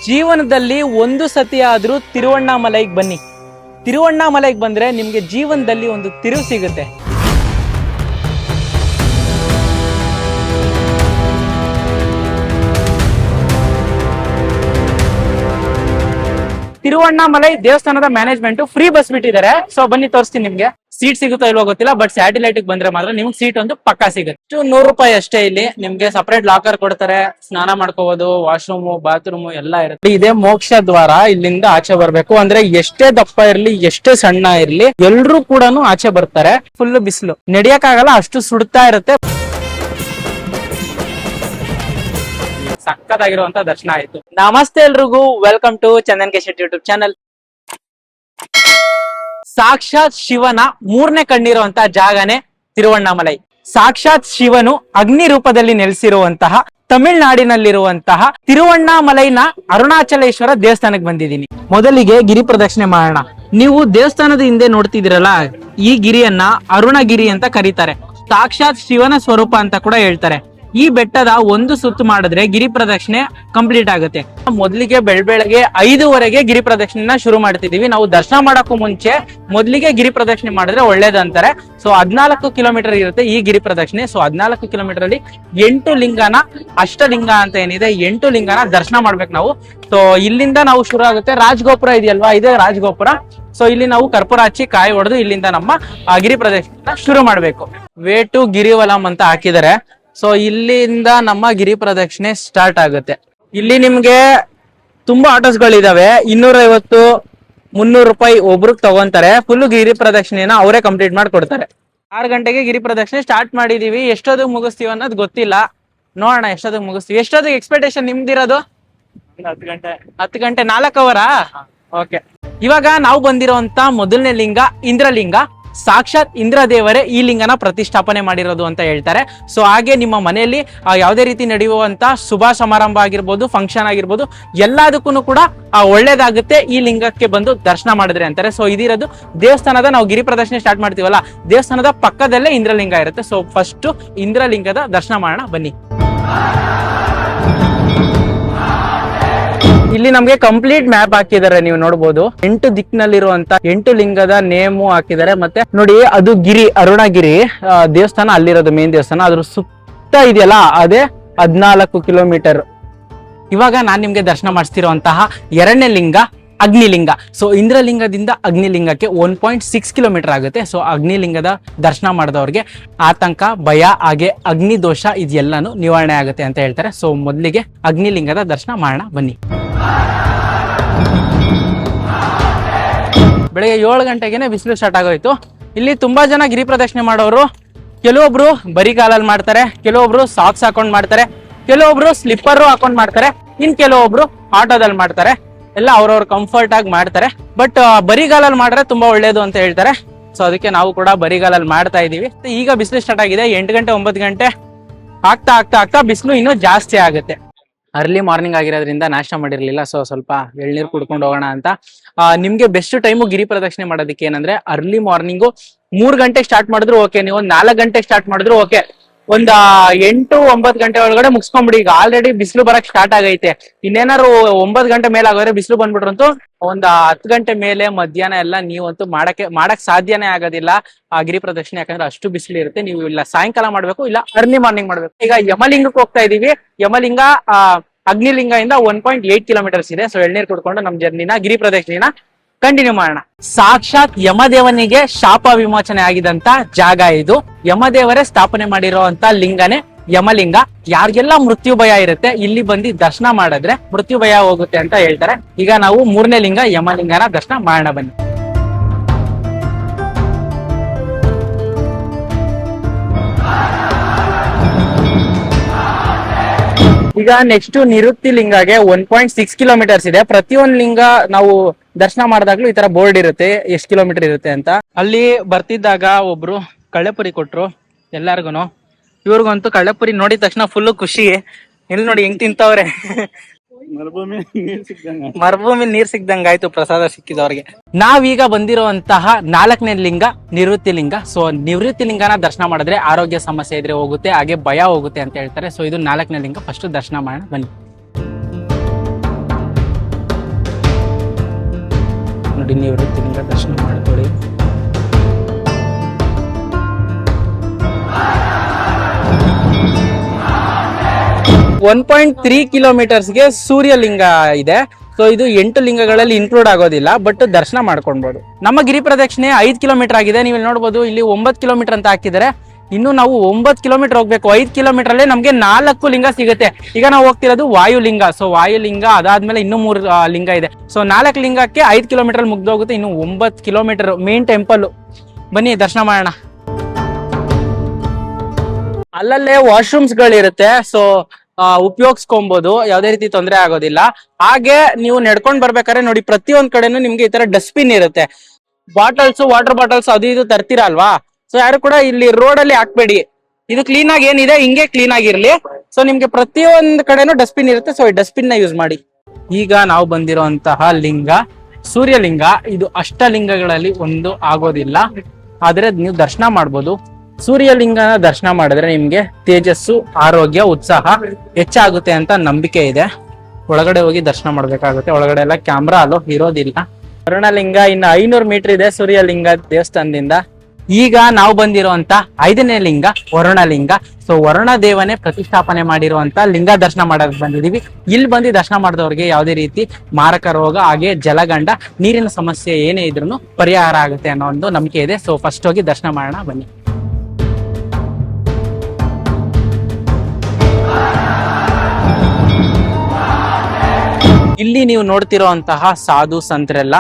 ಜೀವನದಲ್ಲಿ ಒಂದು ಸತಿ ಆದ್ರೂ ತಿರುವಣ್ಣಾಮಲೈಗೆ ಬನ್ನಿ. ತಿರುವಣ್ಣಾಮಲೈಗೆ ಬಂದ್ರೆ ನಿಮ್ಗೆ ಜೀವನದಲ್ಲಿ ಒಂದು ತಿರುವು ಸಿಗುತ್ತೆ. ತಿರುವಣ್ಣಾಮಲೈ ದೇವಸ್ಥಾನದ ಮ್ಯಾನೇಜ್ಮೆಂಟ್ ಫ್ರೀ ಬಸ್ ಬಿಟ್ಟಿದ್ದಾರೆ. ಸೊ ಬನ್ನಿ ತೋರಿಸ್ತೀನಿ ನಿಮ್ಗೆ. ಸೀಟ್ ಸಿಗುತ್ತೋ ಇಲ್ವೋ ಗೊತ್ತಿಲ್ಲ, ಬಟ್ ಸ್ಯಾಟಲೈಟ್ ಬಂದ್ರೆ ಮಾತ್ರ ನಿಮ್ಗೆ ಸೀಟ್ ಒಂದು ಪಕ್ಕಾ ಸಿಗುತ್ತೆ. ₹100 ಅಷ್ಟೇ. ಇಲ್ಲಿ ನಿಮ್ಗೆ ಸಪರೇಟ್ ಲಾಕರ್ ಕೊಡ್ತಾರೆ, ಸ್ನಾನ ಮಾಡ್ಕೋಬಹುದು, ವಾಶ್ರೂಮ್, ಬಾತ್ರೂಮ್ ಎಲ್ಲ ಇರುತ್ತೆ. ಇದೇ ಮೋಕ್ಷ ದ್ವಾರ. ಇಲ್ಲಿಂದ ಆಚೆ ಬರ್ಬೇಕು ಅಂದ್ರೆ ಎಷ್ಟೇ ದಪ್ಪ ಇರ್ಲಿ, ಎಷ್ಟೇ ಸಣ್ಣ ಇರ್ಲಿ, ಎಲ್ರು ಕೂಡ ಆಚೆ ಬರ್ತಾರೆ. ಫುಲ್ ಬಿಸಿಲು, ನಡಿಯಕ್ಕಾಗಲ್ಲ, ಅಷ್ಟು ಸುಡ್ತಾ ಇರುತ್ತೆ. ಸಕ್ಕತ್ತಾಗಿರುವಂತ ದರ್ಶನ ಆಯ್ತು. ನಮಸ್ತೆ ಎಲ್ರಿಗೂ, welcome to Chandan K Shetty YouTube channel. ಸಾಕ್ಷಾತ್ ಶಿವನ 3ನೇ ಕಣ್ಣಿರುವಂತ ಜಾಗನೇ ತಿರುವಣ್ಣಾಮಲೈ. ಸಾಕ್ಷಾತ್ ಶಿವನು ಅಗ್ನಿ ರೂಪದಲ್ಲಿ ನೆಲೆಸಿರುವಂತಹ ತಮಿಳ್ನಾಡಿನಲ್ಲಿರುವಂತಹ ತಿರುವಣ್ಣಾಮಲೈನ ಅರುಣಾಚಲೇಶ್ವರ ದೇವಸ್ಥಾನಕ್ಕೆ ಬಂದಿದ್ದೀನಿ. ಮೊದಲಿಗೆ ಗಿರಿ ಪ್ರದಕ್ಷಿಣೆ ಮಾಡೋಣ. ನೀವು ದೇವಸ್ಥಾನದ ಹಿಂದೆ ನೋಡ್ತಿದ್ದೀರಲ್ಲ, ಈ ಗಿರಿಯನ್ನ ಅರುಣಗಿರಿ ಅಂತ ಕರೀತಾರೆ. ಸಾಕ್ಷಾತ್ ಶಿವನ ಸ್ವರೂಪ ಅಂತ ಕೂಡ ಹೇಳ್ತಾರೆ. ಈ ಬೆಟ್ಟದ ಒಂದು ಸುತ್ತು ಮಾಡಿದ್ರೆ ಗಿರಿ ಪ್ರದಕ್ಷಿಣೆ ಕಂಪ್ಲೀಟ್ ಆಗುತ್ತೆ. ಮೊದಲಿಗೆ ಬೆಳಗ್ಗೆ 5:15 ಗಿರಿ ಪ್ರದಕ್ಷಿಣೆನ ಶುರು ಮಾಡ್ತಿದೀವಿ. ನಾವು ದರ್ಶನ ಮಾಡಕ್ಕೂ ಮುಂಚೆ ಮೊದಲಿಗೆ ಗಿರಿ ಪ್ರದಕ್ಷಿಣೆ ಮಾಡಿದ್ರೆ ಒಳ್ಳೇದಂತಾರೆ. ಸೊ 14 ಕಿಲೋಮೀಟರ್ ಇರುತ್ತೆ ಈ ಗಿರಿ ಪ್ರದಕ್ಷಿಣೆ. ಸೊ 14 ಕಿಲೋಮೀಟರ್ ಅಲ್ಲಿ 8 ಲಿಂಗನ, ಅಷ್ಟಲಿಂಗ ಅಂತ ಏನಿದೆ, 8 ಲಿಂಗನ ದರ್ಶನ ಮಾಡ್ಬೇಕು ನಾವು. ಸೊ ಇಲ್ಲಿಂದ ನಾವು ಶುರು ಆಗುತ್ತೆ. ರಾಜಗೋಪುರ ಇದೆಯಲ್ವಾ, ಇದೇ ರಾಜಗೋಪುರ. ಸೊ ಇಲ್ಲಿ ನಾವು ಕರ್ಪೂರ ಹಚ್ಚಿ ಕಾಯಿ ಹೊಡೆದು ಇಲ್ಲಿಂದ ನಮ್ಮ ಗಿರಿ ಪ್ರದಕ್ಷಿಣೆ ಶುರು ಮಾಡ್ಬೇಕು. ವೇ ಟು ಗಿರಿವಲಂ ಅಂತ ಹಾಕಿದ್ದಾರೆ. ಸೊ ಇಲ್ಲಿಂದ ನಮ್ಮ ಗಿರಿ ಪ್ರದಕ್ಷಿಣೆ ಸ್ಟಾರ್ಟ್ ಆಗುತ್ತೆ. ಇಲ್ಲಿ ನಿಮ್ಗೆ ತುಂಬಾ ಆಟೋಸ್ಗಳಿದಾವೆ. ₹250-300 ಒಬ್ರಿಗೆ ತಗೊಂತಾರೆ. ಫುಲ್ ಗಿರಿ ಪ್ರದಕ್ಷಿಣೆನ ಅವರೇ ಕಂಪ್ಲೀಟ್ ಮಾಡ್ಕೊಡ್ತಾರೆ. 6 ಗಂಟೆಗೆ ಗಿರಿ ಪ್ರದಕ್ಷಿಣೆ ಸ್ಟಾರ್ಟ್ ಮಾಡಿದೀವಿ. ಎಷ್ಟೊತ್ತಿಗೆ ಮುಗಿಸ್ತೀವಿ ಅನ್ನೋದು ಗೊತ್ತಿಲ್ಲ, ನೋಡೋಣ ಎಷ್ಟೊತ್ತಿಗೆ ಮುಗಿಸ್ತೀವಿ. ಎಷ್ಟೊತ್ತಿಗೆ ಎಕ್ಸ್ಪೆಕ್ಟೇಷನ್ ನಿಮ್ದಿರೋದು? 10 ಗಂಟೆ. 4 ಅವರಾ? ಓಕೆ. ಇವಾಗ ನಾವು ಬಂದಿರೋಂತ ಮೊದಲನೇ ಲಿಂಗ ಇಂದ್ರಲಿಂಗ. ಸಾಕ್ಷಾತ್ ಇಂದ್ರ ದೇವರೇ ಈ ಲಿಂಗನ ಪ್ರತಿಷ್ಠಾಪನೆ ಮಾಡಿರೋದು ಅಂತ ಹೇಳ್ತಾರೆ. ಸೊ ಹಾಗೆ ನಿಮ್ಮ ಮನೆಯಲ್ಲಿ ಯಾವುದೇ ರೀತಿ ನಡೆಯುವಂತ ಶುಭ ಸಮಾರಂಭ ಆಗಿರ್ಬೋದು, ಫಂಕ್ಷನ್ ಆಗಿರ್ಬೋದು, ಎಲ್ಲದಕ್ಕೂ ಕೂಡ ಒಳ್ಳೇದಾಗುತ್ತೆ ಈ ಲಿಂಗಕ್ಕೆ ಬಂದು ದರ್ಶನ ಮಾಡಿದ್ರೆ ಅಂತಾರೆ. ಸೊ ಇದಿರೋದು ದೇವಸ್ಥಾನದ, ನಾವು ಗಿರಿ ಪ್ರದಕ್ಷಿಣೆ ಸ್ಟಾರ್ಟ್ ಮಾಡ್ತೀವಲ್ಲ, ದೇವಸ್ಥಾನದ ಪಕ್ಕದಲ್ಲೇ ಇಂದ್ರಲಿಂಗ ಇರುತ್ತೆ. ಸೊ ಫಸ್ಟ್ ಇಂದ್ರಲಿಂಗದ ದರ್ಶನ ಮಾಡೋಣ ಬನ್ನಿ. ಇಲ್ಲಿ ನಮ್ಗೆ ಕಂಪ್ಲೀಟ್ ಮ್ಯಾಪ್ ಹಾಕಿದ್ದಾರೆ, ನೀವು ನೋಡ್ಬೋದು. 8 ದಿಕ್ಕಿನಲ್ಲಿರುವಂತ 8 ಲಿಂಗದ ನೇಮು ಹಾಕಿದ್ದಾರೆ. ಮತ್ತೆ ನೋಡಿ, ಅದು ಗಿರಿ, ಅರುಣಗಿರಿ ದೇವಸ್ಥಾನ ಅಲ್ಲಿರೋದು, ಮೇನ್ ದೇವಸ್ಥಾನ. ಅದ್ರ ಸುತ್ತ ಇದೆಯಲ್ಲ, ಅದೇ 14 ಕಿಲೋಮೀಟರ್. ಇವಾಗ ನಾನ್ ನಿಮ್ಗೆ ದರ್ಶನ ಮಾಡಿಸ್ತಿರುವಂತಹ 2ನೇ ಲಿಂಗ ಅಗ್ನಿಲಿಂಗ. ಸೊ ಇಂದ್ರಲಿಂಗದಿಂದ ಅಗ್ನಿಲಿಂಗಕ್ಕೆ 1.6 ಕಿಲೋಮೀಟರ್ ಆಗುತ್ತೆ. ಸೊ ಅಗ್ನಿಲಿಂಗದ ದರ್ಶನ ಮಾಡಿದವ್ರಿಗೆ ಆತಂಕ, ಭಯ, ಹಾಗೆ ಅಗ್ನಿ ದೋಷ ಇದೆಲ್ಲಾನು ನಿವಾರಣೆ ಆಗುತ್ತೆ ಅಂತ ಹೇಳ್ತಾರೆ. ಸೊ ಮೊದಲಿಗೆ ಅಗ್ನಿಲಿಂಗದ ದರ್ಶನ ಮಾಡೋಣ ಬನ್ನಿ. ಬೆಳಗ್ಗೆ 7 ಗಂಟೆಗೆನೆ ಬಿಸಿಲು ಸ್ಟಾರ್ಟ್ ಆಗೋಯ್ತು. ಇಲ್ಲಿ ತುಂಬಾ ಜನ ಗಿರಿ ಪ್ರದಕ್ಷಿಣೆ ಮಾಡೋರು, ಕೆಲವೊಬ್ರು ಬರೀ ಕಾಲಲ್ಲಿ ಮಾಡ್ತಾರೆ, ಕೆಲವೊಬ್ರು ಸಾಕ್ಸ್ ಹಾಕೊಂಡ್ ಮಾಡ್ತಾರೆ, ಕೆಲವೊಬ್ರು ಸ್ಲಿಪ್ಪರ್ ಹಾಕೊಂಡ್ ಮಾಡ್ತಾರೆ, ಇನ್ ಕೆಲವೊಬ್ರು ಆಟೋದಲ್ಲಿ ಮಾಡ್ತಾರೆ. ಎಲ್ಲ ಅವ್ರವ್ರ ಕಂಫರ್ಟ್ ಆಗಿ ಮಾಡ್ತಾರೆ. ಬಟ್ ಬರಿಗಾಲಲ್ಲಿ ಮಾಡ್ರೆ ತುಂಬಾ ಒಳ್ಳೇದು ಅಂತ ಹೇಳ್ತಾರೆ. ಸೊ ಅದಕ್ಕೆ ನಾವು ಕೂಡ ಬರಿಗಾಲಲ್ಲಿ ಮಾಡ್ತಾ ಇದೀವಿ. ಈಗ ಬಿಸಿಲು ಸ್ಟಾರ್ಟ್ ಆಗಿದೆ. 8 ಗಂಟೆ 9 ಗಂಟೆ ಆಗ್ತಾ ಆಗ್ತಾ ಆಗ್ತಾ ಬಿಸಿಲು ಇನ್ನೂ ಜಾಸ್ತಿ ಆಗುತ್ತೆ. ಅರ್ಲಿ ಮಾರ್ನಿಂಗ್ ಆಗಿರೋದ್ರಿಂದ ನಾಷ್ಟ ಮಾಡಿರ್ಲಿಲ್ಲ. ಸೊ ಸ್ವಲ್ಪ ಎಳ್ನೀರು ಕುಡ್ಕೊಂಡು ಹೋಗೋಣ ಅಂತ. ನಿಮ್ಗೆ ಬೆಸ್ಟ್ ಟೈಮು ಗಿರಿ ಪ್ರದಕ್ಷಿಣೆ ಮಾಡೋದಕ್ಕೆ ಏನಂದ್ರೆ, ಅರ್ಲಿ ಮಾರ್ನಿಂಗು 3 ಗಂಟೆ ಸ್ಟಾರ್ಟ್ ಮಾಡಿದ್ರು ಓಕೆ, ನೀವು 4 ಗಂಟೆ ಸ್ಟಾರ್ಟ್ ಮಾಡಿದ್ರು ಓಕೆ. ಒಂದ್ 8-9 ಗಂಟೆ ಒಳಗಡೆ ಮುಗಿಸ್ಕೊಂಬಿಡಿ. ಈಗ ಆಲ್ರೆಡಿ ಬಿಸಿಲು ಬರಕ್ ಸ್ಟಾರ್ಟ್ ಆಗೈತೆ. ಇನ್ನೇನಾರು 9 ಗಂಟೆ ಮೇಲೆ ಆಗೋದ್ರೆ ಬಿಸಿಲು ಬಂದ್ಬಿಟ್ರಂತೂ ಒಂದ್ 10 ಗಂಟೆ ಮೇಲೆ ಮಧ್ಯಾಹ್ನ ಎಲ್ಲ ನೀವಂತೂ ಮಾಡಕ್ ಸಾಧ್ಯನೇ ಆಗೋದಿಲ್ಲ ಆ ಗಿರಿ ಪ್ರದಕ್ಷಿಣೆ. ಯಾಕಂದ್ರೆ ಅಷ್ಟು ಬಿಸಿಲು ಇರುತ್ತೆ. ನೀವು ಇಲ್ಲ ಸಾಯಂಕಾಲ ಮಾಡ್ಬೇಕು, ಇಲ್ಲ ಅರ್ಲಿ ಮಾರ್ನಿಂಗ್ ಮಾಡ್ಬೇಕು. ಈಗ ಯಮಲಿಂಗಕ್ಕೆ ಹೋಗ್ತಾ ಇದೀವಿ. ಯಮಲಿಂಗ ಅಗ್ನಿಲಿಂಗ ಇಂದ 1.8 ಕಿಲೋಮೀಟರ್ಸ್ ಇದೆ. ಸೊ ಎಳ್ನೀರು ಕುಡ್ಕೊಂಡು ನಮ್ ಜರ್ನಿನ, ಗಿರಿ ಪ್ರದಕ್ಷಿಣೆನ ಕಂಟಿನ್ಯೂ ಮಾಡೋಣ. ಸಾಕ್ಷಾತ್ ಯಮದೇವನಿಗೆ ಶಾಪ ವಿಮೋಚನೆ ಆಗಿದಂತ ಜಾಗ ಇದು. ಯಮದೇವರೇ ಸ್ಥಾಪನೆ ಮಾಡಿರುವಂತ ಲಿಂಗನೇ ಯಮಲಿಂಗ. ಯಾರಿಗೆಲ್ಲ ಮೃತ್ಯು ಭಯ ಇರುತ್ತೆ, ಇಲ್ಲಿ ಬಂದು ದರ್ಶನ ಮಾಡಿದ್ರೆ ಮೃತ್ಯು ಭಯ ಹೋಗುತ್ತೆ ಅಂತ ಹೇಳ್ತಾರೆ. ಈಗ ನಾವು 3ನೇ ಲಿಂಗ ಯಮಲಿಂಗನ ದರ್ಶನ ಮಾಡೋಣ ಬನ್ನಿ. ಈಗ ನೆಕ್ಸ್ಟ್ ನಿವೃತ್ತಿ ಲಿಂಗಗೆ 1.6 ಕಿಲೋಮೀಟರ್ಸ್ ಇದೆ. ಪ್ರತಿಯೊಂದು ಲಿಂಗ ನಾವು ದರ್ಶನ ಮಾಡಿದಾಗ್ಲೂ ಈ ತರ ಬೋರ್ಡ್ ಇರುತ್ತೆ, ಎಷ್ಟು ಕಿಲೋಮೀಟರ್ ಇರುತ್ತೆ ಅಂತ. ಅಲ್ಲಿ ಬರ್ತಿದ್ದಾಗ ಒಬ್ರು ಕಳ್ಳೆಪುರಿ ಕೊಟ್ರು ಎಲ್ಲಾರ್ಗುನು. ಇವ್ರಿಗಂತೂ ಕಳ್ಳೆಪುರಿ ನೋಡಿದ ತಕ್ಷಣ ಫುಲ್ ಖುಷಿ. ಇಲ್ಲಿ ನೋಡಿ ಹೆಂಗ್ ತಿಂತವ್ರೆ. ಮರುಭೂಮಿ ನೀರ್ ಸಿಕ್ದಂಗ ಆಯ್ತು ಪ್ರಸಾದ ಸಿಕ್ಕಿದವ್ರಿಗೆ. ನಾವೀಗ ಬಂದಿರುವಂತಹ 4ನೇ ಲಿಂಗ ನಿವೃತ್ತಿ ಲಿಂಗ. ಸೊ ನಿವೃತ್ತಿ ಲಿಂಗನ ದರ್ಶನ ಮಾಡಿದ್ರೆ ಆರೋಗ್ಯ ಸಮಸ್ಯೆ ಇದ್ರೆ ಹೋಗುತ್ತೆ, ಹಾಗೆ ಭಯ ಹೋಗುತ್ತೆ ಅಂತ ಹೇಳ್ತಾರೆ. ಸೊ ಇದು 4ನೇ ಲಿಂಗ. ಫಸ್ಟ್ ದರ್ಶನ ಮಾಡೋಣ ಬನ್ನಿ. ನೋಡಿ ನಿವೃತ್ತಿ ಲಿಂಗ ದರ್ಶನ ಮಾಡ್ಕೊಳ್ಳಿ. ಒನ್ 1.3 ಕಿಲೋಮೀಟರ್ಸ್ಗೆ ಸೂರ್ಯಲಿಂಗ ಇದೆ. ಸೊ ಇದು 8 ಲಿಂಗಗಳಲ್ಲಿ ಇನ್ಕ್ಲೂಡ್ ಆಗೋದಿಲ್ಲ, ಬಟ್ ದರ್ಶನ ಮಾಡ್ಕೊಳ್ಬಹುದು. ನಮ್ಮ ಗಿರಿ ಪ್ರದಕ್ಷಿಣೆ 5 ಕಿಲೋಮೀಟರ್ ಆಗಿದೆ. ನೀವು ಇಲ್ಲಿ ನೋಡಬಹುದು, ಇಲ್ಲಿ 9 ಕಿಲೋಮೀಟರ್ ಅಂತ ಹಾಕಿದ್ದಾರೆ. ಇನ್ನು ನಾವು 9 ಕಿಲೋಮೀಟರ್ ಹೋಗ್ಬೇಕು. 5 ಕಿಲೋಮೀಟರ್ ಅಲ್ಲೇ ನಮ್ಗೆ 4 ಲಿಂಗ ಸಿಗುತ್ತೆ. ಈಗ ನಾವು ಹೋಗ್ತಿರೋದು ವಾಯುಲಿಂಗ. ಸೊ ವಾಯುಲಿಂಗ ಅದಾದ್ಮೇಲೆ ಇನ್ನೂ 3 ಲಿಂಗ ಇದೆ. ಸೊ 4 ಲಿಂಗಕ್ಕೆ 5 ಕಿಲೋಮೀಟರ್ ಮುಗ್ದೋಗುತ್ತೆ. ಇನ್ನು 9 ಕಿಲೋಮೀಟರ್ ಮೇನ್ ಟೆಂಪಲ್. ಬನ್ನಿ ದರ್ಶನ ಮಾಡೋಣ. ಅಲ್ಲಲ್ಲೇ ವಾಶ್ರೂಮ್ಸ್ ಗಳಿರುತ್ತೆ. ಸೊ ಉಪಯೋಗಿಸ್ಕೊಬಹುದು, ಯಾವ್ದೇ ರೀತಿ ತೊಂದರೆ ಆಗೋದಿಲ್ಲ. ಹಾಗೆ ನೀವು ನಡ್ಕೊಂಡ್ ಬರ್ಬೇಕಾದ್ರೆ ನೋಡಿ, ಪ್ರತಿಯೊಂದ್ ಕಡೆನೂ ನಿಮ್ಗೆ ಈ ತರ ಡಸ್ಟ್ಬಿನ್ ಇರುತ್ತೆ. ಬಾಟಲ್ಸ್, ವಾಟರ್ ಬಾಟಲ್ಸ್ ಅದು ಇದು ತರ್ತೀರಾ ಅಲ್ವಾ, ಸೊ ಯಾರು ಕೂಡ ಇಲ್ಲಿ ರೋಡ್ ಅಲ್ಲಿ ಹಾಕ್ಬೇಡಿ. ಇದು ಕ್ಲೀನ್ ಆಗಿ ಏನಿದೆ ಹಿಂಗೆ ಕ್ಲೀನ್ ಆಗಿರ್ಲಿ. ಸೊ ನಿಮ್ಗೆ ಪ್ರತಿಯೊಂದ್ ಕಡೆನೂ ಡಸ್ಟ್ಬಿನ್ ಇರುತ್ತೆ. ಸೊ ಈ ಡಸ್ಟ್ಬಿನ್ ನ ಯೂಸ್ ಮಾಡಿ. ಈಗ ನಾವು ಬಂದಿರುವಂತಹ ಲಿಂಗ ಸೂರ್ಯಲಿಂಗ. ಇದು ಅಷ್ಟಲಿಂಗಗಳಲ್ಲಿ ಒಂದು ಆಗೋದಿಲ್ಲ, ಆದ್ರೆ ನೀವು ದರ್ಶನ ಮಾಡ್ಬೋದು. ಸೂರ್ಯಲಿಂಗನ ದರ್ಶನ ಮಾಡಿದ್ರೆ ನಿಮ್ಗೆ ತೇಜಸ್ಸು, ಆರೋಗ್ಯ, ಉತ್ಸಾಹ ಹೆಚ್ಚಾಗುತ್ತೆ ಅಂತ ನಂಬಿಕೆ ಇದೆ. ಒಳಗಡೆ ಹೋಗಿ ದರ್ಶನ ಮಾಡ್ಬೇಕಾಗುತ್ತೆ. ಒಳಗಡೆ ಎಲ್ಲ ಕ್ಯಾಮ್ರಾ ಅಲೋ ಇರೋದಿಲ್ಲ. ವರುಣಲಿಂಗ ಇನ್ನು 500 ಮೀಟರ್ ಇದೆ ಸೂರ್ಯಲಿಂಗ ದೇವಸ್ಥಾನದಿಂದ. ಈಗ ನಾವು ಬಂದಿರುವಂತ 5ನೇ ಲಿಂಗ ವರುಣಲಿಂಗ. ಸೊ ವರುಣ ದೇವನೇ ಪ್ರತಿಷ್ಠಾಪನೆ ಮಾಡಿರುವಂತ ಲಿಂಗ ದರ್ಶನ ಮಾಡಕ್ ಬಂದಿದೀವಿ. ಇಲ್ಲಿ ಬಂದು ದರ್ಶನ ಮಾಡಿದವ್ರಿಗೆ ಯಾವುದೇ ರೀತಿ ಮಾರಕ ರೋಗ, ಹಾಗೆ ಜಲಗಂಡ, ನೀರಿನ ಸಮಸ್ಯೆ ಏನೇ ಇದ್ರೂ ಪರಿಹಾರ ಆಗುತ್ತೆ ಅನ್ನೋ ಒಂದು ನಂಬಿಕೆ ಇದೆ. ಸೊ ಫಸ್ಟ್ ಹೋಗಿ ದರ್ಶನ ಮಾಡೋಣ ಬನ್ನಿ. ಇಲ್ಲಿ ನೀವು ನೋಡ್ತಿರೋಂತಹ ಸಾಧು ಸಂತರೆಲ್ಲ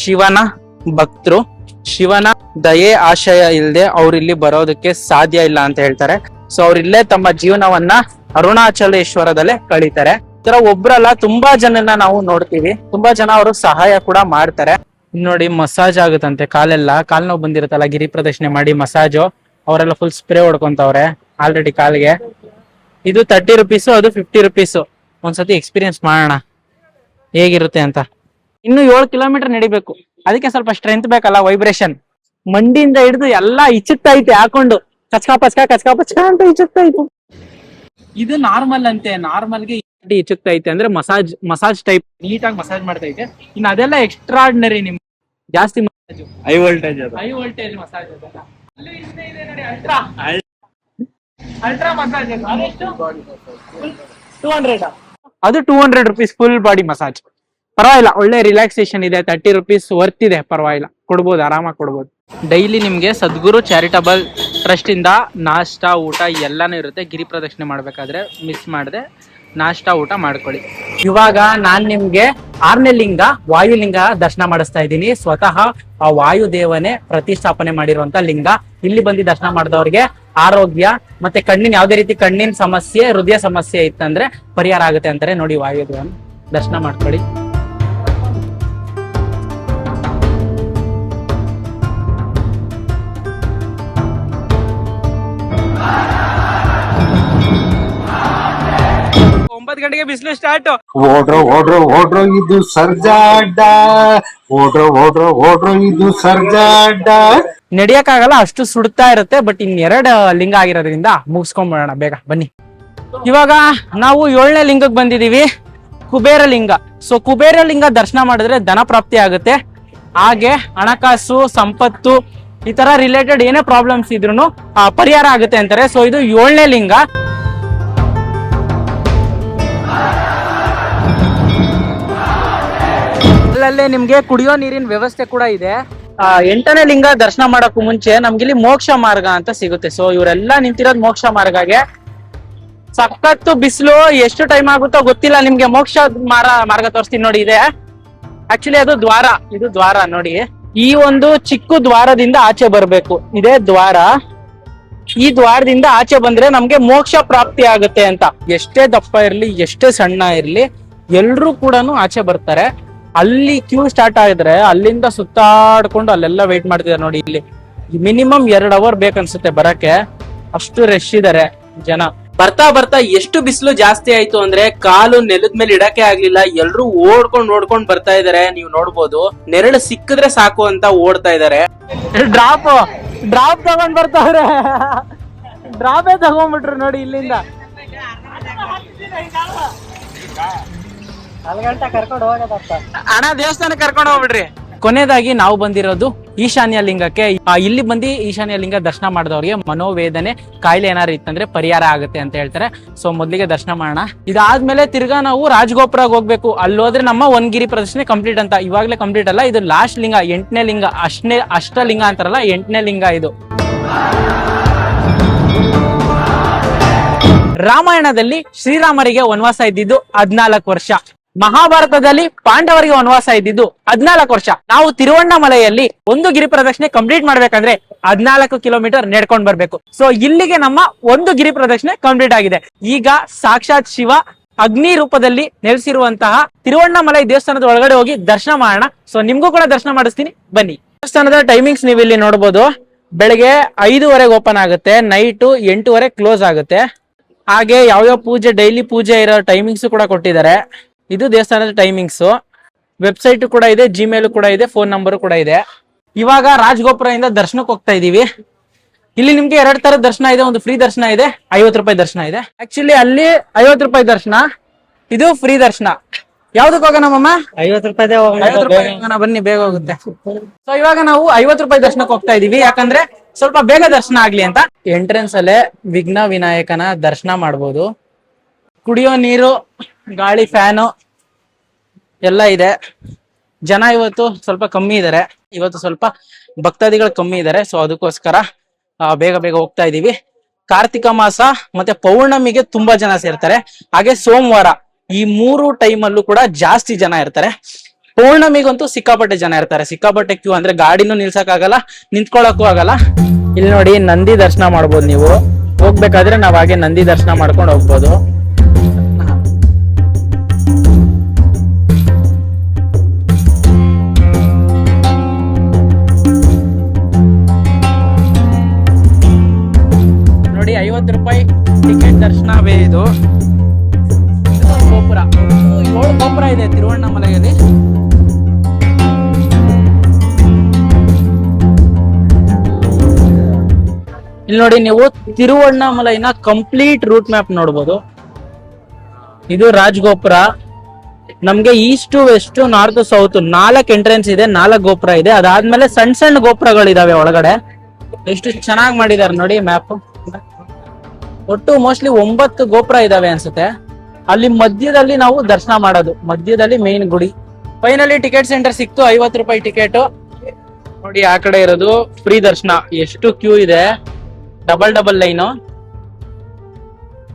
ಶಿವನ ಭಕ್ತರು. ಶಿವನ ದಯೆ ಆಶಯ ಇಲ್ಲದೆ ಅವ್ರು ಇಲ್ಲಿ ಬರೋದಕ್ಕೆ ಸಾಧ್ಯ ಇಲ್ಲ ಅಂತ ಹೇಳ್ತಾರೆ. ಸೊ ಅವ್ರಿಲ್ಲೇ ತಮ್ಮ ಜೀವನವನ್ನ ಅರುಣಾಚಲೇಶ್ವರದಲ್ಲೇ ಕಳೀತಾರೆ. ಈ ತರ ಒಬ್ರಲ್ಲ, ತುಂಬಾ ಜನನ ನಾವು ನೋಡ್ತೀವಿ. ತುಂಬಾ ಜನ ಅವರು ಸಹಾಯ ಕೂಡ ಮಾಡ್ತಾರೆ. ನೋಡಿ ಮಸಾಜ್ ಆಗುತ್ತಂತೆ ಕಾಲೆಲ್ಲ. ಕಾಲ್ ನೋವು ಬಂದಿರುತ್ತಲ್ಲ, ಗಿರಿ ಪ್ರದಕ್ಷಿಣೆ ಮಾಡಿ ಮಸಾಜು. ಅವರೆಲ್ಲ ಫುಲ್ ಸ್ಪ್ರೇ ಹೊಡ್ಕೊಂತವ್ರೆ ಆಲ್ರೆಡಿ ಕಾಲ್ಗೆ. ಇದು 30 ರುಪೀಸು, ಅದು 50 ರುಪೀಸು. ಒಂದ್ಸತಿ ಎಕ್ಸ್ಪೀರಿಯನ್ಸ್ ಮಾಡೋಣ ಹೇಗಿರುತ್ತೆ ಅಂತ. ಇನ್ನು 7 ಕಿಲೋಮೀಟರ್ ನಡಿಬೇಕು, ಅದಕ್ಕೆ ಸ್ವಲ್ಪ ಸ್ಟ್ರೆಂತ್ ಬೇಕಲ್ಲ, ವೈಬ್ರೇಷನ್. ಮಂಡಿಯಿಂದ ಹಿಡಿದು ಎಲ್ಲಾ ಇಚ್ಚುತ್ತೈತೆ ಹಾಕೊಂಡು ಕಚ್ಕಾ ಪಚ್ಕ ಅಂತ ಇಚ್ಚುತ್ತೈತೆ. ಇದು ನಾರ್ಮಲ್ ಅಂತೆ. ನಾರ್ಮಲ್ಗೆ ಇಚ್ಚುತ್ತೈತೆ ಅಂದ್ರೆ ಮಸಾಜ್ ಟೈಪ್ ನೀಟಾಗಿ ಮಸಾಜ್ ಮಾಡ್ತೈತೆ. ಇನ್ನು ಅದೆಲ್ಲ ಎಕ್ಸ್ಟ್ರಾರ್ಡಿನರಿ, ನಿಮ್ ಜಾಸ್ತಿ massage, high voltage massage. Ultra massage ಅದು 200 ರುಪೀಸ್ ಫುಲ್ ಬಾಡಿ ಮಸಾಜ್. ಪರವಾಗಿಲ್ಲ, ಒಳ್ಳೆ ರಿಲ್ಯಾಕ್ಸೇಷನ್ ಇದೆ. 30 ರುಪೀಸ್ ವರ್ತ್ ಇದೆ, ಪರವಾಗಿಲ್ಲ, ಕೊಡ್ಬೋದು, ಆರಾಮಾಗಿ ಕೊಡ್ಬೋದು. ಡೈಲಿ ನಿಮ್ಗೆ ಸದ್ಗುರು ಚಾರಿಟಬಲ್ ಟ್ರಸ್ಟ್ ಇಂದ ನಾಷ್ಟ, ಊಟ ಎಲ್ಲಾನು ಇರುತ್ತೆ. ಗಿರಿ ಪ್ರದಕ್ಷಿಣೆ ಮಾಡ್ಬೇಕಾದ್ರೆ ಮಿಸ್ ಮಾಡದೆ ನಾಷ್ಟ, ಊಟ ಮಾಡ್ಕೊಳ್ಳಿ. ಇವಾಗ ನಾನ್ ನಿಮ್ಗೆ 6ನೇ ಲಿಂಗ ವಾಯುಲಿಂಗ ದರ್ಶನ ಮಾಡಿಸ್ತಾ ಇದ್ದೀನಿ. ಸ್ವತಃ ಆ ವಾಯುದೇವನೇ ಪ್ರತಿಷ್ಠಾಪನೆ ಮಾಡಿರುವಂತ ಲಿಂಗ. ಇಲ್ಲಿ ಬಂದು ದರ್ಶನ ಮಾಡಿದವ್ರಿಗೆ ಆರೋಗ್ಯ ಮತ್ತೆ ಕಣ್ಣಿನ ಯಾವುದೇ ರೀತಿ ಕಣ್ಣಿನ ಸಮಸ್ಯೆ, ಹೃದಯ ಸಮಸ್ಯೆ ಇತ್ತಂದ್ರೆ ಪರಿಹಾರ ಆಗುತ್ತೆ ಅಂತಾರೆ. ನೋಡಿ ವಾಯುದೇವನ ದರ್ಶನ ಮಾಡ್ಕೊಳ್ಳಿ. ಗಂಟೆಗೆ ಬಿಸಿಲು ಸ್ಟಾರ್ಟ್. ಓಡ್ರೋ ಇದು ಸರ್ಜಾಡ, ಓಡ್ರೋ ಇದು ಸರ್ಜಾಡ. ನಡಿಯಕ್ಕಾಗಲ್ಲ, ಅಷ್ಟು ಸುಡ್ತಾ ಇರುತ್ತೆ. ಬಟ್ ಇನ್ನೆರಡು ಲಿಂಗ ಆಗಿರೋದ್ರಿಂದ ಮುಗಿಸ್ಕೊಂಡ್ಬಿಡೋಣ ಬೇಗ ಬನ್ನಿ. ಇವಾಗ ನಾವು 7ನೇ ಲಿಂಗಕ್ಕೆ ಬಂದಿದೀವಿ, ಕುಬೇರ ಲಿಂಗ. ಸೊ ಕುಬೇರ ಲಿಂಗ ದರ್ಶನ ಮಾಡಿದ್ರೆ ಧನ ಪ್ರಾಪ್ತಿ ಆಗುತ್ತೆ. ಹಾಗೆ ಹಣಕಾಸು, ಸಂಪತ್ತು, ಈ ತರ ರಿಲೇಟೆಡ್ ಏನೇ ಪ್ರಾಬ್ಲಮ್ಸ್ ಇದ್ರು ಪರಿಹಾರ ಆಗುತ್ತೆ ಅಂತಾರೆ. ಸೊ ಇದು 7ನೇ ಲಿಂಗ. ಅಲ್ಲಲ್ಲೇ ನಿಮ್ಗೆ ಕುಡಿಯೋ ನೀರಿನ ವ್ಯವಸ್ಥೆ ಕೂಡ ಇದೆ. 8ನೇ ಲಿಂಗ ದರ್ಶನ ಮಾಡೋಕ್ಕೂ ಮುಂಚೆ ನಮ್ಗಿಲ್ಲಿ ಮೋಕ್ಷ ಮಾರ್ಗ ಅಂತ ಸಿಗುತ್ತೆ. ಸೊ ಇವರೆಲ್ಲ ನಿಂತಿರೋದು ಮೋಕ್ಷ ಮಾರ್ಗಗೆ. ಸಖತ್ತು ಬಿಸಿಲು, ಎಷ್ಟು ಟೈಮ್ ಆಗುತ್ತೋ ಗೊತ್ತಿಲ್ಲ. ನಿಮ್ಗೆ ಮೋಕ್ಷ ಮಾರ್ಗ ತೋರಿಸ್ತೀನಿ ನೋಡಿ. ಇದೆ ಆಕ್ಚುಲಿ ಅದು ದ್ವಾರ. ಇದು ದ್ವಾರ ನೋಡಿ. ಈ ಒಂದು ಚಿಕ್ಕ ದ್ವಾರದಿಂದ ಆಚೆ ಬರ್ಬೇಕು. ಇದೇ ದ್ವಾರ. ಈ ದ್ವಾರದಿಂದ ಆಚೆ ಬಂದ್ರೆ ನಮ್ಗೆ ಮೋಕ್ಷ ಪ್ರಾಪ್ತಿ ಆಗುತ್ತೆ ಅಂತ. ಎಷ್ಟೇ ದಪ್ಪ ಇರ್ಲಿ, ಎಷ್ಟೇ ಸಣ್ಣ ಇರ್ಲಿ, ಎಲ್ರು ಕೂಡ ಆಚೆ ಬರ್ತಾರೆ. ಅಲ್ಲಿ ಕ್ಯೂ ಸ್ಟಾರ್ಟ್ ಆಗಿದ್ರೆ ಅಲ್ಲಿಂದ ಸುತ್ತಾಡ್ಕೊಂಡು ಅಲ್ಲೆಲ್ಲ ವೇಟ್ ಮಾಡ್ತಿದ್ದಾರೆ ನೋಡಿ. ಇಲ್ಲಿ ಮಿನಿಮಮ್ 2 ಅವರ್ ಬೇಕನ್ಸುತ್ತೆ ಬರಕ್ಕೆ, ಅಷ್ಟು ರಶ್ ಇದಾರೆ ಜನ. ಬರ್ತಾ ಬರ್ತಾ ಎಷ್ಟು ಬಿಸಿಲು ಜಾಸ್ತಿ ಆಯ್ತು ಅಂದ್ರೆ ಕಾಲು ನೆಲದ ಮೇಲೆ ಇಡಕ್ಕೆ ಆಗ್ಲಿಲ್ಲ. ಎಲ್ರು ಓಡ್ಕೊಂಡ್ ಬರ್ತಾ ಇದಾರೆ. ನೀವು ನೋಡ್ಬೋದು, ನೆರಳು ಸಿಕ್ಕಿದ್ರೆ ಸಾಕು ಅಂತ ಓಡ್ತಾ ಇದಾರೆ. ಡ್ರಾಪ್ ತಗೊಂಡ್ ಬರ್ತಾವ್ರೆ. ಡ್ರಾಪೇ ತಗೊಂಡ್ಬಿಟ್ರು ನೋಡಿ ಇಲ್ಲಿಂದ. ಕರ್ಕೊಂಡು ಹೋಗೋದಪ್ಪ ಅಣ್ಣ, ದೇವಸ್ಥಾನ ಕರ್ಕೊಂಡು ಹೋಗ್ಬಿಡ್ರಿ. ಕೊನೆಯದಾಗಿ ನಾವು ಬಂದಿರೋದು ಈಶಾನ್ಯ ಲಿಂಗಕ್ಕೆ. ಇಲ್ಲಿ ಬಂದು ಈಶಾನ್ಯ ಲಿಂಗ ದರ್ಶನ ಮಾಡಿದವ್ರಿಗೆ ಮನೋವೇದನೆ ಕಾಯಿಲೆ ಏನಾರು ಇತ್ತಂದ್ರೆ ಪರಿಹಾರ ಆಗುತ್ತೆ ಅಂತ ಹೇಳ್ತಾರೆ. ಸೊ ಮೊದ್ಲಿಗೆ ದರ್ಶನ ಮಾಡೋಣ. ಇದಾದ್ಮೇಲೆ ತಿರ್ಗಾ ನಾವು ರಾಜಗೋಪುರಕ್ಕೆ ಹೋಗ್ಬೇಕು. ಅಲ್ಲಿ ಹೋದ್ರೆ ನಮ್ಮ ಗಿರಿ ಪ್ರದರ್ಶನ ಕಂಪ್ಲೀಟ್ ಅಂತ. ಇವಾಗ್ಲೇ ಕಂಪ್ಲೀಟ್ ಅಲ್ಲ, ಇದು ಲಾಸ್ಟ್ ಲಿಂಗ, 8ನೇ ಲಿಂಗ. ಅಷ್ಟಲಿಂಗ ಅಂತಾರಲ್ಲ, 8ನೇ ಲಿಂಗ ಇದು. ರಾಮಾಯಣದಲ್ಲಿ ಶ್ರೀರಾಮರಿಗೆ ವನವಾಸ ಇದ್ದಿದ್ದು 14 ವರ್ಷ. ಮಹಾಭಾರತದಲ್ಲಿ ಪಾಂಡವರಿಗೆ ವನವಾಸ ಇದ್ದಿದ್ದು 14 ವರ್ಷ. ನಾವು ತಿರುವಣ್ಣಾಮಲೆಯಲ್ಲಿ ಒಂದು ಗಿರಿ ಪ್ರದಕ್ಷಿಣೆ ಕಂಪ್ಲೀಟ್ ಮಾಡ್ಬೇಕಂದ್ರೆ 14 ಕಿಲೋಮೀಟರ್ ನಡ್ಕೊಂಡ್ ಬರ್ಬೇಕು. ಸೊ ಇಲ್ಲಿಗೆ ನಮ್ಮ ಒಂದು ಗಿರಿ ಪ್ರದಕ್ಷಿಣೆ ಕಂಪ್ಲೀಟ್ ಆಗಿದೆ. ಈಗ ಸಾಕ್ಷಾತ್ ಶಿವ ಅಗ್ನಿ ರೂಪದಲ್ಲಿ ನೆಲೆಸಿರುವಂತಹ ತಿರುವಣ್ಣಾಮಲೈ ದೇವಸ್ಥಾನದ ಒಳಗಡೆ ಹೋಗಿ ದರ್ಶನ ಮಾಡೋಣ. ಸೊ ನಿಮ್ಗೂ ಕೂಡ ದರ್ಶನ ಮಾಡಿಸ್ತೀನಿ, ಬನ್ನಿ. ದೇವಸ್ಥಾನದ ಟೈಮಿಂಗ್ಸ್ ನೀವು ಇಲ್ಲಿ ನೋಡ್ಬೋದು. ಬೆಳಗ್ಗೆ 5:15 ಓಪನ್ ಆಗುತ್ತೆ, ನೈಟ್ 8:15 ಕ್ಲೋಸ್ ಆಗುತ್ತೆ. ಹಾಗೆ ಯಾವ್ಯಾವ ಪೂಜೆ, ಡೈಲಿ ಪೂಜೆ ಇರೋ ಟೈಮಿಂಗ್ಸ್ ಕೂಡ ಕೊಟ್ಟಿದ್ದಾರೆ. ಇದು ದೇವಸ್ಥಾನದ ಟೈಮಿಂಗ್ಸ್. ವೆಬ್ಸೈಟ್ ಕೂಡ ಇದೆ, ಜಿಮೇಲ್ ಕೂಡ ಇದೆ, ಫೋನ್ ನಂಬರ್ ಕೂಡ ಇದೆ. ಇವಾಗ ರಾಜಗೋಪುರದಿಂದ ದರ್ಶನಕ್ಕೆ ಹೋಗ್ತಾ ಇದೀವಿ. ಇಲ್ಲಿ ನಿಮ್ಗೆ 2 ತರದ ದರ್ಶನ ಇದೆ. ಒಂದು ಫ್ರೀ ದರ್ಶನ ಇದೆ, 50 ರೂಪಾಯಿ ದರ್ಶನ ಇದೆ. ಆಕ್ಚುಲಿ ಅಲ್ಲಿ 50 ರೂಪಾಯಿ ದರ್ಶನ, ಇದು ಫ್ರೀ ದರ್ಶನ. ಯಾವ್ದಕ್ ಹೋಗೋಣ ಮಮ್ಮ? 50 ರೂಪಾಯಿ ಹೋಗೋಣ, ಬನ್ನಿ, ಬೇಗ ಹೋಗುತ್ತೆ. ಸೊ ಇವಾಗ ನಾವು 50 ರೂಪಾಯಿ ದರ್ಶನಕ್ಕೆ ಹೋಗ್ತಾ ಇದೀವಿ, ಯಾಕಂದ್ರೆ ಸ್ವಲ್ಪ ಬೇಗ ದರ್ಶನ ಆಗ್ಲಿ ಅಂತ. ಎಂಟ್ರೆನ್ಸ್ ಅಲ್ಲೇ ವಿಘ್ನ ವಿನಾಯಕನ ದರ್ಶನ ಮಾಡ್ಬೋದು. ಕುಡಿಯೋ ನೀರು, ಗಾಳಿ, ಫ್ಯಾನು ಎಲ್ಲ ಇದೆ. ಜನ ಇವತ್ತು ಸ್ವಲ್ಪ ಕಮ್ಮಿ ಇದಾರೆ. ಇವತ್ತು ಸ್ವಲ್ಪ ಭಕ್ತಾದಿಗಳು ಕಮ್ಮಿ ಇದಾರೆ. ಸೊ ಅದಕ್ಕೋಸ್ಕರ ಬೇಗ ಬೇಗ ಹೋಗ್ತಾ ಇದೀವಿ. ಕಾರ್ತಿಕ ಮಾಸ ಮತ್ತೆ ಪೌರ್ಣಮಿಗೆ ತುಂಬಾ ಜನ ಸೇರ್ತಾರೆ. ಹಾಗೆ ಸೋಮವಾರ, ಈ 3 ಟೈಮಲ್ಲೂ ಕೂಡ ಜಾಸ್ತಿ ಜನ ಇರ್ತಾರೆ. ಪೌರ್ಣಮಿಗಂತೂ ಸಿಕ್ಕಾಪಟ್ಟೆ ಜನ ಇರ್ತಾರೆ. ಸಿಕ್ಕಾಪಟ್ಟೆ ಕ್ಯೂ, ಅಂದ್ರೆ ಗಾಡಿನೂ ನಿಲ್ಸಕ್ ಆಗಲ್ಲ, ನಿಂತ್ಕೊಳಕ್ಕೂ ಆಗಲ್ಲ. ಇಲ್ಲಿ ನೋಡಿ, ನಂದಿ ದರ್ಶನ ಮಾಡ್ಬೋದು ನೀವು. ಹೋಗ್ಬೇಕಾದ್ರೆ ನಾವ್ ಹಾಗೆ ನಂದಿ ದರ್ಶನ ಮಾಡ್ಕೊಂಡು ಹೋಗ್ಬೋದು. ನೋಡಿ, 50 ರೂಪಾಯಿ ಟಿಕೆಟ್ ದರ್ಶನವೇ ಇದು. ಗೋಪುರ, 7 ಗೋಪುರ ಇದೆ ತಿರುವಣ್ಣಾಮಲೆಯಲ್ಲಿ. ಇಲ್ಲಿ ನೋಡಿ, ನೀವು ತಿರುವಣ್ಣಾಮಲೈನ ಕಂಪ್ಲೀಟ್ ರೂಟ್ ಮ್ಯಾಪ್ ನೋಡ್ಬೋದು. ಇದು ರಾಜಗೋಪುರ. ನಮ್ಗೆ east, west, north, south 4 entrance ಇದೆ, 4 ಗೋಪುರ ಇದೆ. ಅದಾದ್ಮೇಲೆ ಸಣ್ಣ ಸಣ್ಣ ಗೋಪುರಗಳಿದಾವೆ ಒಳಗಡೆ. ಎಷ್ಟು ಚೆನ್ನಾಗಿ ಮಾಡಿದಾರೆ ನೋಡಿ ಮ್ಯಾಪ್. ಒಟ್ಟು ಮೋಸ್ಟ್ಲಿ 9 ಗೋಪುರ ಇದಾವೆ ಅನ್ಸುತ್ತೆ. ಅಲ್ಲಿ ಮಧ್ಯದಲ್ಲಿ ನಾವು ದರ್ಶನ ಮಾಡೋದು, ಮಧ್ಯದಲ್ಲಿ ಮೇನ್ ಗುಡಿ. ಫೈನಲಿ ಟಿಕೆಟ್ ಸೆಂಟರ್ ಸಿಕ್ತು. 50 ರೂಪಾಯಿ ಟಿಕೆಟ್. ನೋಡಿ, ಆ ಕಡೆ ಇರೋದು ಫ್ರೀ ದರ್ಶನ. ಎಷ್ಟು ಕ್ಯೂ ಇದೆ, ಡಬಲ್ ಲೈನು.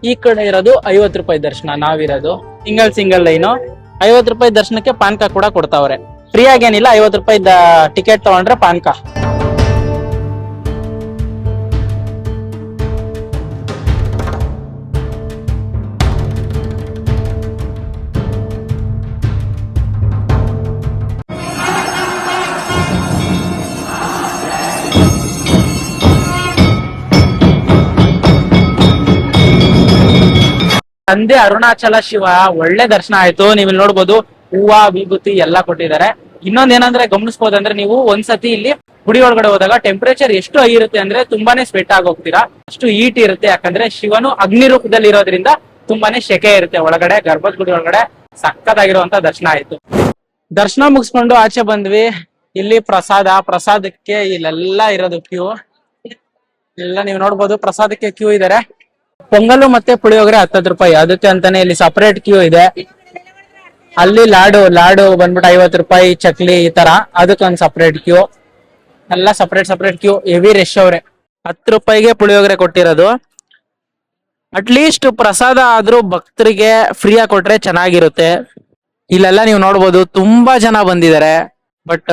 ಈ ಕಡೆ ಇರೋದು 50 ರೂಪಾಯಿ ದರ್ಶನ, ನಾವಿರೋದು ಸಿಂಗಲ್ ಲೈನು. 50 ರೂಪಾಯಿ ದರ್ಶನಕ್ಕೆ ಪಾನ್ಕ ಕೂಡ ಕೊಡ್ತಾವ್ರೆ. ಫ್ರೀ ಆಗೇನಿಲ್ಲ, 50 ರೂಪಾಯಿ ಟಿಕೆಟ್ ತಗೊಂಡ್ರೆ ಪಾನ್ಕ. ತಂದೆ ಅರುಣಾಚಲ ಶಿವ ಒಳ್ಳೆ ದರ್ಶನ ಆಯ್ತು. ನೀವು ಇಲ್ಲಿ ನೋಡ್ಬೋದು, ಹೂವ, ವಿಭೂತಿ ಎಲ್ಲ ಕೊಟ್ಟಿದ್ದಾರೆ. ಇನ್ನೊಂದೇನಂದ್ರೆ ಗಮನಿಸಬಹುದಂದ್ರೆ, ನೀವು ಒಂದ್ಸತಿ ಇಲ್ಲಿ ಗುಡಿ ಒಳಗಡೆ ಹೋದಾಗ ಟೆಂಪರೇಚರ್ ಎಷ್ಟು ಹೈ ಇರುತ್ತೆ ಅಂದ್ರೆ ತುಂಬಾನೇ ಸ್ವೆಟ್ ಆಗಿ ಹೋಗ್ತೀರಾ. ಅಷ್ಟು ಹೀಟ್ ಇರುತ್ತೆ. ಯಾಕಂದ್ರೆ ಶಿವನು ಅಗ್ನಿ ರೂಪದಲ್ಲಿ ಇರೋದ್ರಿಂದ ತುಂಬಾನೇ ಸೆಕೆ ಇರುತ್ತೆ ಒಳಗಡೆ. ಗರ್ಭದ ಗುಡಿ ಒಳಗಡೆ ಸಕ್ಕತ್ತಾಗಿರುವಂತ ದರ್ಶನ ಆಯ್ತು. ದರ್ಶನ ಮುಗಿಸ್ಕೊಂಡು ಆಚೆ ಬಂದ್ವಿ. ಇಲ್ಲಿ ಪ್ರಸಾದಕ್ಕೆ ಇಲ್ಲೆಲ್ಲ ಇರೋದು ಕ್ಯೂ ಎಲ್ಲ ನೀವು ನೋಡ್ಬೋದು. ಪ್ರಸಾದಕ್ಕೆ ಕ್ಯೂ ಇದಾರೆ. ಪೊಂಗಲು ಮತ್ತೆ ಪುಳಿಯೋಗರೆ 10 ರೂಪಾಯಿ, ಅದಕ್ಕೆ ಅಂತಾನೆ ಇಲ್ಲಿ ಸಪರೇಟ್ ಕ್ಯೂ ಇದೆ. ಅಲ್ಲಿ ಲಾಡು ಬಂದ್ಬಿಟ್ಟು 50 ರೂಪಾಯಿ, ಚಕ್ಲಿ ಈ ತರ, ಅದಕ್ಕೊಂದು ಸಪರೇಟ್ ಕ್ಯೂ. ಎಲ್ಲ ಸಪರೇಟ್ ಕ್ಯೂ. ಹೆವಿ ರಶ್ ಅವ್ರೆ. 10 ರೂಪಾಯಿಗೆ ಪುಳಿಯೋಗರೆ ಕೊಟ್ಟಿರೋದು. ಅಟ್ಲೀಸ್ಟ್ ಪ್ರಸಾದ ಆದ್ರೂ ಭಕ್ತರಿಗೆ ಫ್ರೀ ಆಗಿ ಕೊಟ್ರೆ ಚೆನ್ನಾಗಿರುತ್ತೆ. ಇಲ್ಲೆಲ್ಲ ನೀವು ನೋಡ್ಬೋದು, ತುಂಬಾ ಜನ ಬಂದಿದ್ದಾರೆ. ಬಟ್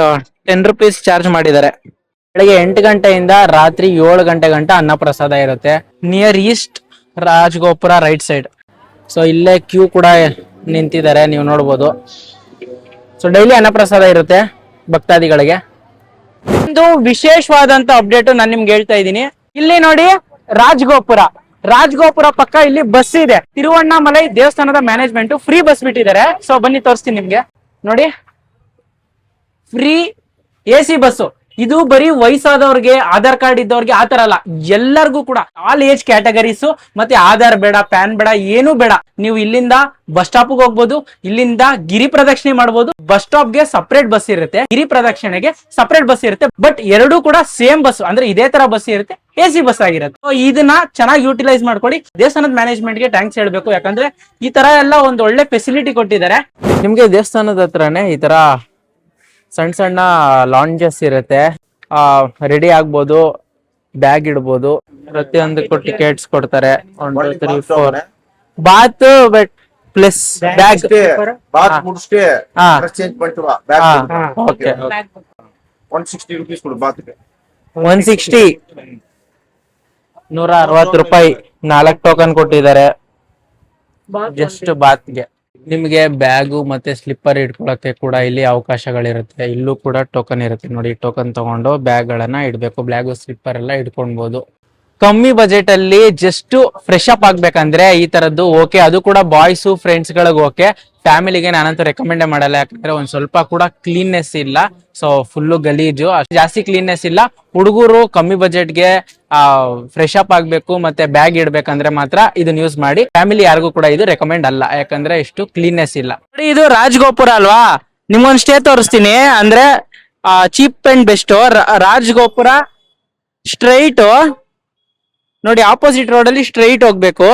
10 ರೂಪೀಸ್ ಚಾರ್ಜ್ ಮಾಡಿದ್ದಾರೆ. ಬೆಳಗ್ಗೆ 8 ಗಂಟೆಯಿಂದ ರಾತ್ರಿ 7 ಗಂಟೆ ಗಂಟ ಅನ್ನ ಪ್ರಸಾದ ಇರುತ್ತೆ. Near east Rajagopura right side. So ಇಲ್ಲೇ ಕ್ಯೂ ಕೂಡ ನಿಂತಿದ್ದಾರೆ, ನೀವು ನೋಡ್ಬೋದು. ಸೊ ಡೈಲಿ ಅನ್ನಪ್ರಸಾದ ಇರುತ್ತೆ ಭಕ್ತಾದಿಗಳಿಗೆ. ಒಂದು ವಿಶೇಷವಾದಂತ ಅಪ್ಡೇಟ್ ನಾನು ನಿಮ್ಗೆ ಹೇಳ್ತಾ ಇದ್ದೀನಿ. ಇಲ್ಲಿ ನೋಡಿ, ರಾಜಗೋಪುರ ಪಕ್ಕ ಇಲ್ಲಿ ಬಸ್ ಇದೆ. ತಿರುವಣ್ಣಾಮಲೈ ದೇವಸ್ಥಾನದ ಮ್ಯಾನೇಜ್ಮೆಂಟ್ ಫ್ರೀ ಬಸ್ ಬಿಟ್ಟಿದ್ದಾರೆ. ಸೊ ಬನ್ನಿ ತೋರಿಸ್ತೀನಿ ನಿಮ್ಗೆ. ನೋಡಿ, ಫ್ರೀ AC ಬಸ್ಸು. ಇದು ಬರೀ ವಯಸ್ಸಾದವ್ರಿಗೆ ಆಧಾರ್ ಕಾರ್ಡ್ ಇದ್ದವ್ರಿಗೆ ಆತರ ಅಲ್ಲ, ಎಲ್ಲರಿಗೂ ಕೂಡ ಆಲ್ ಏಜ್ ಕ್ಯಾಟಗರೀಸ್. ಮತ್ತೆ ಆಧಾರ್ ಬೇಡ, ಪ್ಯಾನ್ ಬೇಡ, ಏನು ಬೇಡ. ನೀವು ಇಲ್ಲಿಂದ ಬಸ್ ಸ್ಟಾಪ್ ಹೋಗ್ಬೋದು, ಇಲ್ಲಿಂದ ಗಿರಿ ಪ್ರದಕ್ಷಿಣೆ ಮಾಡ್ಬೋದು. ಬಸ್ ಸ್ಟಾಪ್ ಗೆ ಸಪರೇಟ್ ಬಸ್ ಇರುತ್ತೆ, ಗಿರಿ ಪ್ರದಕ್ಷಿಣೆಗೆ ಸಪರೇಟ್ ಬಸ್ ಇರುತ್ತೆ. ಬಟ್ ಎರಡೂ ಕೂಡ ಸೇಮ್ ಬಸ್, ಅಂದ್ರೆ ಇದೇ ತರ ಬಸ್ ಇರುತ್ತೆ, AC ಬಸ್ ಆಗಿರುತ್ತೆ. ಸೊ ಇದನ್ನ ಚೆನ್ನಾಗಿ ಯೂಟಿಲೈಸ್ ಮಾಡ್ಕೊಳ್ಳಿ. ದೇವಸ್ಥಾನದ ಮ್ಯಾನೇಜ್ಮೆಂಟ್ ಗೆ ಥ್ಯಾಂಕ್ಸ್ ಹೇಳ್ಬೇಕು, ಯಾಕಂದ್ರೆ ಈ ತರ ಎಲ್ಲ ಒಂದು ಒಳ್ಳೆ ಫೆಸಿಲಿಟಿ ಕೊಟ್ಟಿದ್ದಾರೆ. ನಿಮ್ಗೆ ದೇವಸ್ಥಾನದ ಹತ್ರನೇ ಈ ತರ ಸಣ್ಣ ಸಣ್ಣ ಲಾಂಜಸ್ ಇರುತ್ತೆ, ರೆಡಿ ಆಗ್ಬೋದು, ಬ್ಯಾಗ್ ಇಡ್ಬೋದು. ಪ್ರತಿಯೊಂದಕ್ಕೂ ಟಿಕೆಟ್ಸ್ ಕೊಡ್ತಾರೆ. 1 2 3 4 bath but plus bag bath ಮುಡ್ಸ್ಕೆ ಹಾ ಡ್ರೆಸ್ ಚೇಂಜ್ ಮಾಡ್ತೀವ ಬ್ಯಾಗ್ ಓಕೆ 160 ರೂಪೀಸ್ ಕೊಡು ಬಾತ್ಗೆ 160 160 ರೂಪಾಯಿ 4 ಟೋಕನ್ ಕೊಟ್ಟಿದ್ದಾರೆ ಜಸ್ಟ್ ಬಾತ್ಗೆ. ನಿಮ್ಗೆ ಬ್ಯಾಗು ಮತ್ತೆ ಸ್ಲಿಪ್ಪರ್ ಇಟ್ಕೊಳಕ್ಕೆ ಕೂಡ ಇಲ್ಲಿ ಅವಕಾಶಗಳಿರುತ್ತೆ. ಇಲ್ಲೂ ಕೂಡ ಟೋಕನ್ ಇರುತ್ತೆ ನೋಡಿ. ಟೋಕನ್ ತಗೊಂಡು ಬ್ಯಾಗ್ ಗಳನ್ನ ಇಡ್ಬೇಕು, ಬ್ಯಾಗು ಸ್ಲಿಪ್ಪರ್ ಎಲ್ಲ ಇಟ್ಕೊಳ್ಬಹುದು. ಕಮ್ಮಿ ಬಜೆಟ್ ಅಲ್ಲಿ ಜಸ್ಟ್ ಫ್ರೆಶ್ ಅಪ್ ಆಗ್ಬೇಕಂದ್ರೆ ಈ ತರದ್ದು ಓಕೆ. ಅದು ಕೂಡ ಬಾಯ್ಸ್ ಫ್ರೆಂಡ್ಸ್ ಗಳಿಗೆ ಓಕೆ. ಫ್ಯಾಮಿಲಿಗೆ ನಾನಂತೂ ರೆಕಮೆಂಡೇ ಮಾಡಲ್ಲ, ಯಾಕಂದ್ರೆ ಒಂದ್ ಸ್ವಲ್ಪ ಕೂಡ ಕ್ಲೀನ್ನೆಸ್ ಇಲ್ಲ. ಸೊ ಫುಲ್ಲು ಗಲೀಜು, ಜಾಸ್ತಿ ಕ್ಲೀನ್ನೆಸ್ ಇಲ್ಲ. ಹುಡುಗರು ಕಮ್ಮಿ ಬಜೆಟ್ಗೆ ಫ್ರೆಶ್ ಅಪ್ ಆಗ್ಬೇಕು ಮತ್ತೆ ಬ್ಯಾಗ್ ಇಡ್ಬೇಕಂದ್ರೆ ಮಾತ್ರ ಇದನ್ನ ಯೂಸ್ ಮಾಡಿ. ಫ್ಯಾಮಿಲಿ ಯಾರಿಗೂ ಕೂಡ ಇದು ರೆಕಮೆಂಡ್ ಅಲ್ಲ, ಯಾಕಂದ್ರೆ ಇಷ್ಟು ಕ್ಲೀನ್ನೆಸ್ ಇಲ್ಲ. ಇದು ರಾಜಗೋಪುರ ಅಲ್ವಾ, ನಿಮ್ಗೊಂದ್ ಸ್ಟೇ ತೋರಿಸ್ತೀನಿ. ಅಂದ್ರೆ ಚೀಪ್ ಅಂಡ್ ಬೆಸ್ಟ್ ರಾಜಗೋಪುರ ಸ್ಟ್ರೈಟ್ ನೋಡಿ, ಆಪೋಸಿಟ್ ರೋಡ್ ಅಲ್ಲಿ ಸ್ಟ್ರೈಟ್ ಹೋಗ್ಬೇಕು.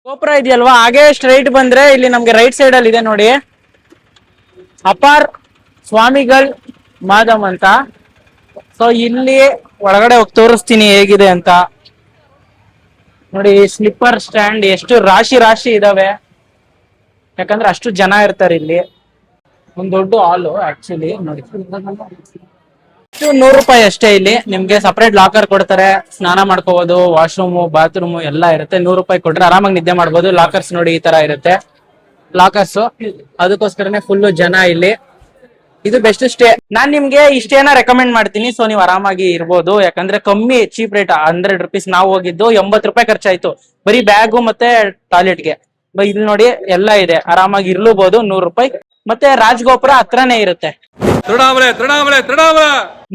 ಗೋಪುರ ಇದೆಯಲ್ವಾ, ಹಾಗೆ ಸ್ಟ್ರೈಟ್ ಬಂದ್ರೆ ಇಲ್ಲಿ ನಮ್ಗೆ ರೈಟ್ ಸೈಡ್ ಅಲ್ಲಿ ಇದೆ ನೋಡಿ, ಅಪಾರ್ ಸ್ವಾಮಿಗಳ್ ಮಾದಮ್ ಅಂತ. ಸೊ ಇಲ್ಲಿ ಒಳಗಡೆ ಹೋಗಿ ತೋರಿಸ್ತೀನಿ ಹೇಗಿದೆ ಅಂತ. ನೋಡಿ ಸ್ಲಿಪ್ಪರ್ ಸ್ಟ್ಯಾಂಡ್ ಎಷ್ಟು ರಾಶಿ ರಾಶಿ ಇದಾವೆ, ಯಾಕಂದ್ರೆ ಅಷ್ಟು ಜನ ಇರ್ತಾರೆ ಇಲ್ಲಿ. ಒಂದ್ ದೊಡ್ಡ ಹಾಲು ಆಕ್ಚುಲಿ ನೋಡಿ. 100 ರೂಪಾಯಿ ಅಷ್ಟೇ. ಇಲ್ಲಿ ನಿಮ್ಗೆ ಸಪರೇಟ್ ಲಾಕರ್ ಕೊಡ್ತಾರೆ, ಸ್ನಾನ ಮಾಡ್ಕೋಬಹುದು, ವಾಶ್ರೂಮ್ ಬಾತ್ರೂಮ್ ಎಲ್ಲ ಇರುತ್ತೆ. 100 ರೂಪಾಯಿ ಕೊಟ್ರೆ ಆರಾಮಾಗಿ ನಿದ್ದೆ ಮಾಡ್ಬೋದು. ಲಾಕರ್ಸ್ ನೋಡಿ ಈ ತರ ಇರುತ್ತೆ ಲಾಕರ್ಸ್, ಅದಕ್ಕೋಸ್ಕರನೇ ಫುಲ್ ಜನ ಇಲ್ಲಿ. ಇದು ಬೆಸ್ಟ್ ಸ್ಟೇ. ನಾನ್ ನಿಮ್ಗೆ ಈ ಸ್ಟೇನ ರೆಕಮೆಂಡ್ ಮಾಡ್ತೀನಿ. ಸೊ ನೀವು ಆರಾಮಾಗಿ ಇರ್ಬೋದು, ಯಾಕಂದ್ರೆ ಕಮ್ಮಿ ಚೀಪ್ ರೇಟ್ 100 ರೂಪೀಸ್. ನಾವು ಹೋಗಿದ್ದು 80 ರೂಪಾಯಿ ಖರ್ಚಾಯ್ತು ಬರೀ ಬ್ಯಾಗು ಮತ್ತೆ ಟಾಯ್ಲೆಟ್ಗೆ. ಇಲ್ಲಿ ನೋಡಿ ಎಲ್ಲ ಇದೆ, ಆರಾಮಾಗಿ ಇರ್ಲೂಬಹುದು. 100 ರೂಪಾಯಿ. ಮತ್ತೆ ರಾಜಗೋಪುರ ಹತ್ರನೇ ಇರುತ್ತೆ.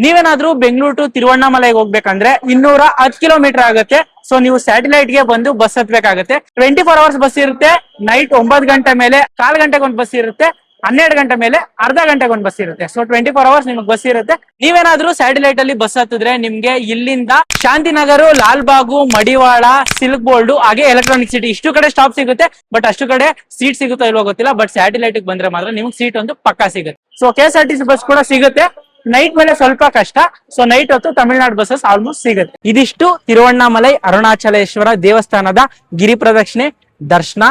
ನೀವೇನಾದ್ರೂ ಬೆಂಗಳೂರು ಟು ತಿರುವಣ್ಣಾಮಲೈಗೆ ಹೋಗ್ಬೇಕಂದ್ರೆ 210 ಕಿಲೋಮೀಟರ್ ಆಗುತ್ತೆ. ಸೊ ನೀವು ಸ್ಯಾಟಲೈಟ್ ಗೆ ಬಂದು ಬಸ್ ಹತ್ಬೇಕಾಗುತ್ತೆ. 24 ಅವರ್ಸ್ ಬಸ್ ಇರುತ್ತೆ. ನೈಟ್ 9 ಗಂಟೆ ಮೇಲೆ 1/4 ಗಂಟೆಗೆ ಒಂದು ಬಸ್ ಇರುತ್ತೆ, 12 ಗಂಟೆ ಮೇಲೆ ಅರ್ಧ ಗಂಟೆಗೆ ಒಂದು ಬಸ್ ಇರುತ್ತೆ. ಸೊ 24 ಅವರ್ಸ್ ನಿಮ್ಗೆ ಬಸ್ ಇರುತ್ತೆ. ನೀವೇನಾದ್ರೂ ಸ್ಯಾಟಲೈಟ್ ಅಲ್ಲಿ ಬಸ್ ಹತ್ತಿದ್ರೆ ನಿಮ್ಗೆ ಇಲ್ಲಿಂದ ಶಾಂತಿನಗರ, ಲಾಲ್ಬಾಗು, ಮಡಿವಾಳ, ಸಿಲ್ಕ್ ಬೋರ್ಡ್, ಹಾಗೆ ಎಲೆಕ್ಟ್ರಾನಿಕ್ ಸಿಟಿ ಇಷ್ಟು ಕಡೆ ಸ್ಟಾಪ್ ಸಿಗುತ್ತೆ. ಬಟ್ ಅಷ್ಟು ಕಡೆ ಸೀಟ್ ಸಿಗುತ್ತೋ ಇಲ್ವೋ ಗೊತ್ತಿಲ್ಲ. ಬಟ್ ಸ್ಯಾಟಲೈಟ್ ಬಂದ್ರೆ ಮಾತ್ರ ನಿಮ್ಗೆ ಸೀಟ್ ಒಂದು ಪಕ್ಕಾ ಸಿಗುತ್ತೆ. ಸೊ KSRTC ಬಸ್ ಕೂಡ ಸಿಗುತ್ತೆ. ನೈಟ್ ಮೇಲೆ ಸ್ವಲ್ಪ ಕಷ್ಟ. ಸೊ ನೈಟ್ ಹೊತ್ತು ತಮಿಳ್ನಾಡು ಬಸ್ಸಸ್ ಆಲ್ಮೋಸ್ಟ್ ಸಿಗುತ್ತೆ. ಇದಿಷ್ಟು ತಿರುವಣ್ಣಾಮಲೈ ಅರುಣಾಚಲೇಶ್ವರ ದೇವಸ್ಥಾನದ ಗಿರಿ ಪ್ರದಕ್ಷಿಣೆ, ದರ್ಶನ,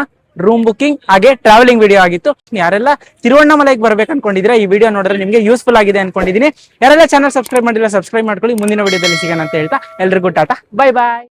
ರೂಮ್ ಬುಕಿಂಗ್ ಹಾಗೆ ಟ್ರಾವೆಲಿಂಗ್ ವಿಡಿಯೋ ಆಗಿತ್ತು. ಯಾರೆಲ್ಲ ತಿರುವಣ್ಣಾಮಲೈಗೆ ಬರ್ಬೇಕು ಅನ್ಕೊಂಡಿದ್ರೆ ಈ ವಿಡಿಯೋ ನೋಡಿದ್ರೆ ನಿಮ್ಗೆ ಯೂಸ್ಫುಲ್ ಆಗಿದೆ ಅನ್ಕೊಂಡಿದೀನಿ. ಯಾರೆಲ್ಲ ಚಾನಲ್ ಸಬ್ಸ್ಕ್ರೈಬ್ ಮಾಡಿಲ್ಲ ಸಬ್ಸ್ಕ್ರೈಬ್ ಮಾಡ್ಕೊಳ್ಳಿ. ಮುಂದಿನ ವಿಡಿಯೋದಲ್ಲಿ ಸಿಗೋಣ ಅಂತ ಹೇಳ್ತಾ ಎಲ್ರಿಗೂ ಟಾಟಾ, ಬೈ ಬಾಯ್.